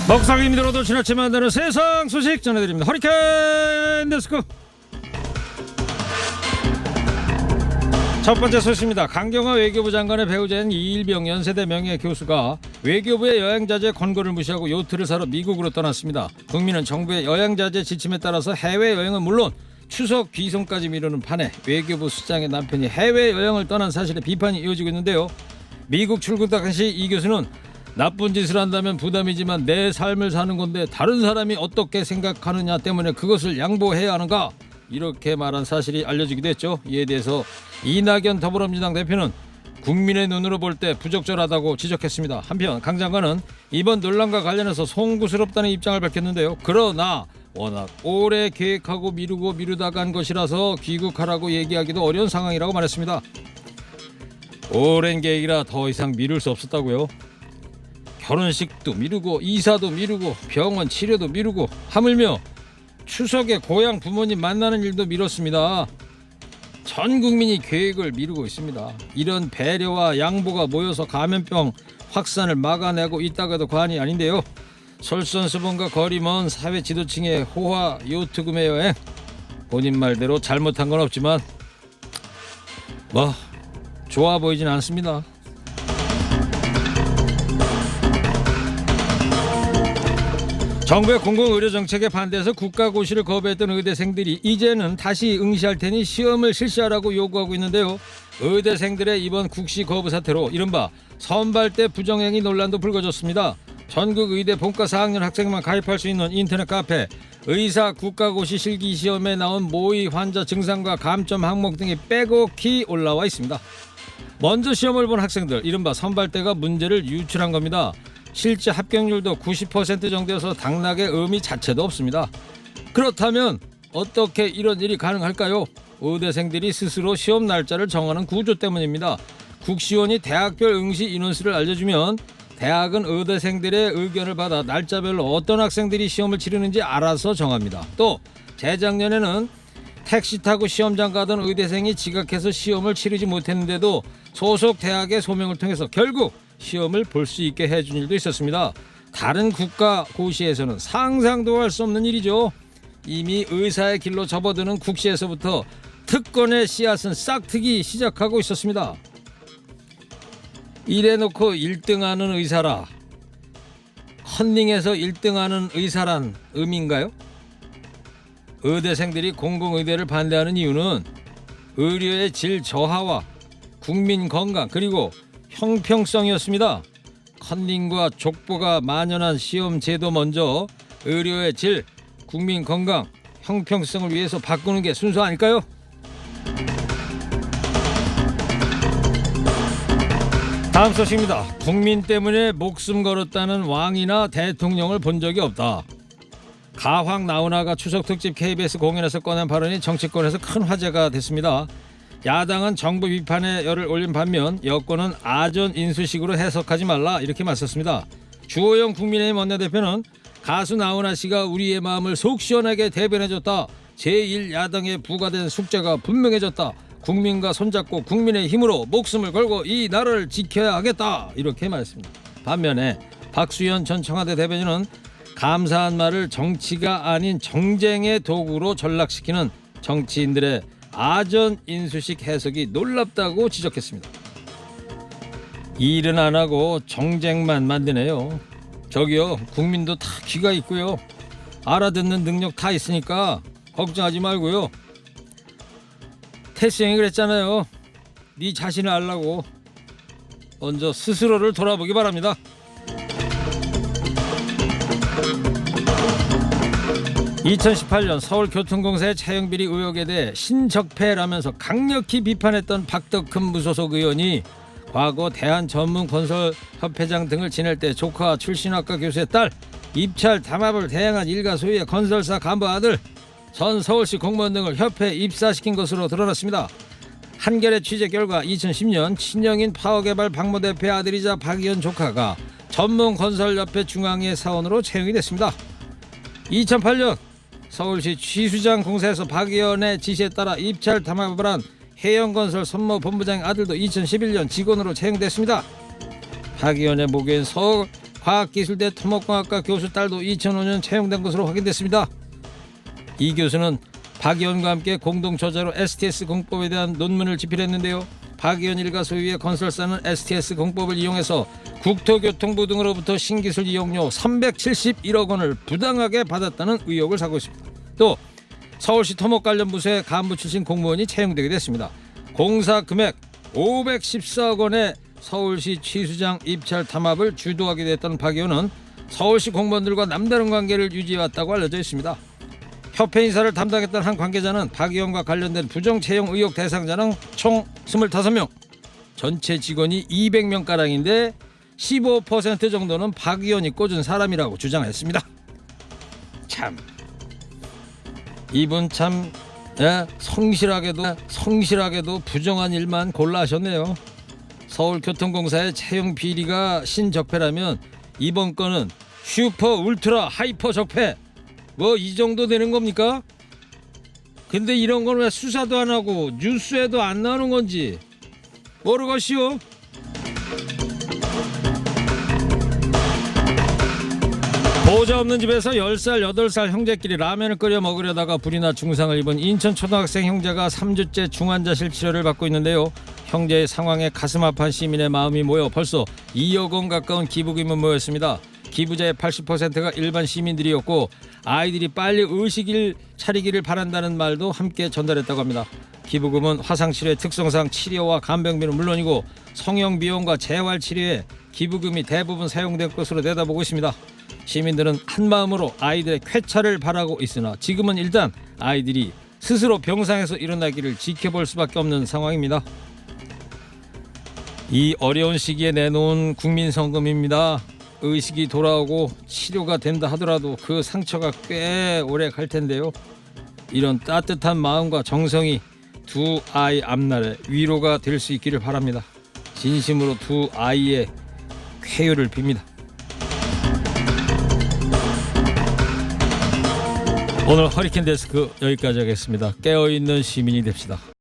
먹사기 힘들어도 지나치 만드는 세상 소식 전해드립니다. 허리케인 데스크. 첫 번째 소식입니다. 강경화 외교부 장관의 배우자인 이일병 연세대 명예교수가 외교부의 여행자재 권고를 무시하고 요트를 사러 미국으로 떠났습니다. 국민은 정부의 여행자재 지침에 따라서 해외여행은 물론 추석 귀송까지 미루는 판에 외교부 수장의 남편이 해외여행을 떠난 사실에 비판이 이어지고 있는데요. 미국 출국 당시 이 교수는 나쁜 짓을 한다면 부담이지만 내 삶을 사는 건데 다른 사람이 어떻게 생각하느냐 때문에 그것을 양보해야 하는가, 이렇게 말한 사실이 알려지기도 했죠. 이에 대해서 이낙연 더불어민주당 대표는 국민의 눈으로 볼 때 부적절하다고 지적했습니다. 한편 강 장관은 이번 논란과 관련해서 송구스럽다는 입장을 밝혔는데요. 그러나 워낙 오래 계획하고 미루다가 한 것이라서 귀국하라고 얘기하기도 어려운 상황이라고 말했습니다. 오랜 계획이라 더 이상 미룰 수 없었다고요. 결혼식도 미루고 이사도 미루고 병원 치료도 미루고 하물며 추석에 고향 부모님 만나는 일도 미뤘습니다. 전 국민이 계획을 미루고 있습니다. 이런 배려와 양보가 모여서 감염병 확산을 막아내고 있다가도 과언이 아닌데요. 솔선수범과 거리 먼 사회 지도층의 호화 요트 구매 여행, 본인 말대로 잘못한 건 없지만 뭐 좋아 보이진 않습니다. 정부의 공공의료정책에 반대해서 국가고시를 거부했던 의대생들이 이제는 다시 응시할 테니 시험을 실시하라고 요구하고 있는데요. 의대생들의 이번 국시 거부 사태로 이른바 선발대 부정행위 논란도 불거졌습니다. 전국 의대 본과 4학년 학생만 가입할 수 있는 인터넷 카페 의사 국가고시 실기시험에 나온 모의 환자 증상과 감점 항목 등이 빼곡히 올라와 있습니다. 먼저 시험을 본 학생들, 이른바 선발대가 문제를 유출한 겁니다. 실제 합격률도 90% 정도여서 당락의 의미 자체도 없습니다. 그렇다면 어떻게 이런 일이 가능할까요? 의대생들이 스스로 시험 날짜를 정하는 구조 때문입니다. 국시원이 대학별 응시 인원수를 알려주면 대학은 의대생들의 의견을 받아 날짜별로 어떤 학생들이 시험을 치르는지 알아서 정합니다. 또 재작년에는 택시 타고 시험장 가던 의대생이 지각해서 시험을 치르지 못했는데도 소속 대학의 소명을 통해서 결국 시험을 볼 수 있게 해준 일도 있었습니다. 다른 국가고시에서는 상상도 할 수 없는 일이죠. 이미 의사의 길로 접어드는 국시에서부터 특권의 씨앗은 싹트기 시작하고 있었습니다. 이래놓고 1등하는 의사라, 컨닝에서 1등하는 의사란 의미인가요? 의대생들이 공공의대를 반대하는 이유는 의료의 질 저하와 국민 건강 그리고 형평성이었습니다. 컨닝과 족보가 만연한 시험 제도 먼저 의료의 질, 국민 건강, 형평성을 위해서 바꾸는 게 순서 아닐까요? 다음 소식입니다. 국민 때문에 목숨 걸었다는 왕이나 대통령을 본 적이 없다. 가황 나훈아가 추석특집 KBS 공연에서 꺼낸 발언이 정치권에서 큰 화제가 됐습니다. 야당은 정부 비판에 열을 올린 반면 여권은 아전 인수식으로 해석하지 말라, 이렇게 맞섰습니다. 주호영 국민의힘 원내대표는 가수 나훈아 씨가 우리의 마음을 속 시원하게 대변해줬다. 제1야당에 부과된 숙제가 분명해졌다. 국민과 손잡고 국민의 힘으로 목숨을 걸고 이 나라를 지켜야 하겠다, 이렇게 말했습니다. 반면에 박수현 전 청와대 대변인은 감사한 말을 정치가 아닌 정쟁의 도구로 전락시키는 정치인들의 아전 인수식 해석이 놀랍다고 지적했습니다. 일은 안 하고 정쟁만 만드네요. 저기요, 국민도 다 귀가 있고요, 알아듣는 능력 다 있으니까 걱정하지 말고요. 테스 형이 그랬잖아요. 네 자신을 알라고 먼저 스스로를 돌아보기 바랍니다. 2018년 서울교통공사의 차용비리 의혹에 대해 신적폐라면서 강력히 비판했던 박덕흠 무소속 의원이 과거 대한전문건설협회장 등을 지낼 때 조카 출신학과 교수의 딸, 입찰 담합을 대행한 일가 소유의 건설사 간부 아들, 전 서울시 공무원 등을 협회에 입사시킨 것으로 드러났습니다. 한겨레 취재 결과 2010년 친형인 파워개발 박모 대표의 아들이자 박 의원 조카가 전문건설협회 중앙회 사원으로 채용이 됐습니다. 2008년 서울시 취수장 공사에서 박 의원의 지시에 따라 입찰 담합을 한 해영건설 선모본부장의 아들도 2011년 직원으로 채용됐습니다. 박 의원의 모교인 서울 과학기술대 토목공학과 교수 딸도 2005년 채용된 것으로 확인됐습니다. 이 교수는 박 의원과 함께 공동 저자로 STS 공법에 대한 논문을 집필했는데요. 박 의원 일가 소유의 건설사는 STS 공법을 이용해서 국토교통부 등으로부터 신기술 이용료 371억 원을 부당하게 받았다는 의혹을 사고 있습니다. 또 서울시 토목 관련 부서의 간부 출신 공무원이 채용되게 됐습니다. 공사 금액 514억 원의 서울시 취수장 입찰 탐합을 주도하게 됐던 박 의원은 서울시 공무원들과 남다른 관계를 유지해왔다고 알려져 있습니다. 협회 인사를 담당했던 한 관계자는 박 의원과 관련된 부정 채용 의혹 대상자는 총 25명, 전체 직원이 200명가량인데 15% 정도는 박 의원이 꽂은 사람이라고 주장했습니다. 참, 이분 참 성실하게도 부정한 일만 골라 하셨네요. 서울교통공사의 채용 비리가 신적폐라면 이번 건은 슈퍼 울트라 하이퍼 적폐, 뭐 이 정도 되는 겁니까? 근데 이런 건 왜 수사도 안 하고 뉴스에도 안 나오는 건지 모르겠시오. 보호자 없는 집에서 10살, 8살 형제끼리 라면을 끓여 먹으려다가 불이 나 중상을 입은 인천 초등학생 형제가 3주째 중환자실 치료를 받고 있는데요. 형제의 상황에 가슴 아파한 시민의 마음이 모여 벌써 2억 원 가까운 기부금이 모였습니다. 기부자의 80%가 일반 시민들이었고 아이들이 빨리 의식을 차리기를 바란다는 말도 함께 전달했다고 합니다. 기부금은 화상치료의 특성상 치료와 간병비는 물론이고 성형 비용과 재활치료에 기부금이 대부분 사용될 것으로 내다보고 있습니다. 시민들은 한마음으로 아이들의 쾌차를 바라고 있으나 지금은 일단 아이들이 스스로 병상에서 일어나기를 지켜볼 수밖에 없는 상황입니다. 이 어려운 시기에 내놓은 국민성금입니다. 의식이 돌아오고 치료가 된다 하더라도 그 상처가 꽤 오래 갈 텐데요. 이런 따뜻한 마음과 정성이 두 아이 앞날에 위로가 될 수 있기를 바랍니다. 진심으로 두 아이의 쾌유를 빕니다. 오늘 허리케인 데스크 여기까지 하겠습니다. 깨어있는 시민이 됩시다.